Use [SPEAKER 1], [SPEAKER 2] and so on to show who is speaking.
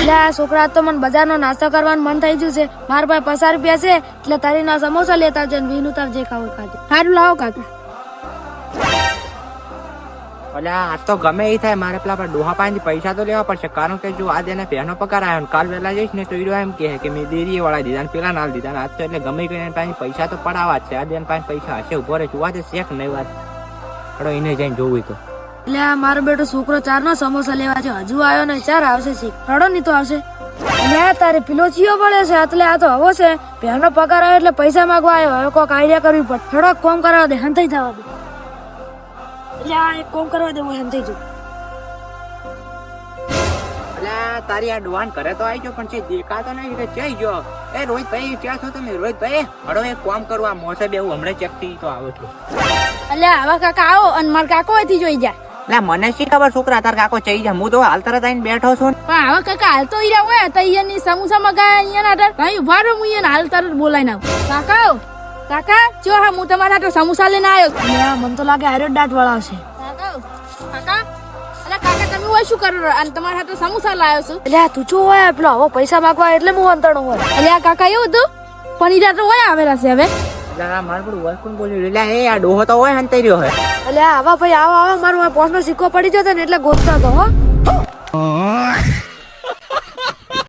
[SPEAKER 1] એટલે આ છોકરા તો મને બજારનો નાસ્તો કરવાનું મન થઈ ગયું છે. મારા પાસે 50 રૂપિયા છે એટલે તારીના સમોસા લેતા આવજો ને વીનું તાર જે ખાવું ખાજો. સારું લાવો કાકા.
[SPEAKER 2] અલ્યા આ તો ગમે એ થાય, મારે પેલા ડોહા પાસેથી પૈસા તો લેવા પડશે, કારણ કે જો આજે એને પહેનો પગાર આવ્યો ને કાલ વહેલા જઈશ ને તો એ એમ કહે કે મેં દેરીએ વાળા દીધા ને પેલા ના દીધા ને આજ તો એટલે ગમે કરીને પાસે પૈસા તો પડાવવા જ છે. આજે પાસે પૈસા હશે, ઉભો રહે જોવા છે શેખ નહીં વાત પડો એને જઈને જોવું તો.
[SPEAKER 1] એટલે આ મારો બેટો છોકરો 4 નો સમોસા લેવા છે, હજુ આવ્યો ને 4 આવશે છે. રડો નહીં તો આવશે. એટલે તારે પેલો ચિયો પડે છે એટલે આ તો હવો છે. પહેનો પગાર આવ્યો એટલે પૈસા માંગવા આવ્યો. હવે કોઈક આઈડિયા કરવી પડે. થોડોક કોમ કરવા દે, હંતાઈ જવા દે. એટલે આ એક કોમ કરવા દે, હું હંતાઈ જઉં.
[SPEAKER 2] અલ્યા તારી આ ડોહાન ઘરે તો આવી ગયો પણ છે દેખાતો નહીં કે જઈ ગયો. એ રોહિતભાઈ ક્યાં છો તમે? રોહિતભાઈ હડો એક કામ કરો, આ મોસે બે હું હમણાં ચેક થી તો આવું છું.
[SPEAKER 1] એટલે આવા કાકા આવો અને મારા કાકો અહીંથી જોઈ જાય.
[SPEAKER 2] એટલે મને શી ખબર છોકરા તાર કાકો ચઈ જાય, હું તો હાલ તરત આવીને બેઠો છું.
[SPEAKER 1] પણ આવા કાકા હાલ તો ઈરા હોય તો અહીંયાની સમોસા મગાયા અહીંયા ના કઈ ઉભા રહો, હું અહીંયા હાલ તરત બોલાઈને આવું. કાકા કાકા જો હા હું તમારા હાટો સમોસા લઈને આવ્યો. મને તો લાગે આર્યો દાંત વાળા છે. કાકા કાકા અરે કાકા તમે હોય શું કરો અને તમારા હાટો સમોસા લાવ્યો છું? એટલે તું શું હોય પેલો આવો પૈસા માંગવા એટલે હું અંતણો હોય. એટલે આ કાકા એવું હતું પણ ઈરા તો હોય આવેલા છે હવે.
[SPEAKER 2] મારું બધું વર્ક પણ બોલ્યું. એટલે એ આ ડોહો તો હોય હંતાઈ રહ્યો હોય.
[SPEAKER 1] એટલે આવા ભાઈ આવા મારું 5 નો સિક્કો પડી જતો ને એટલે ગોતતા તો હો.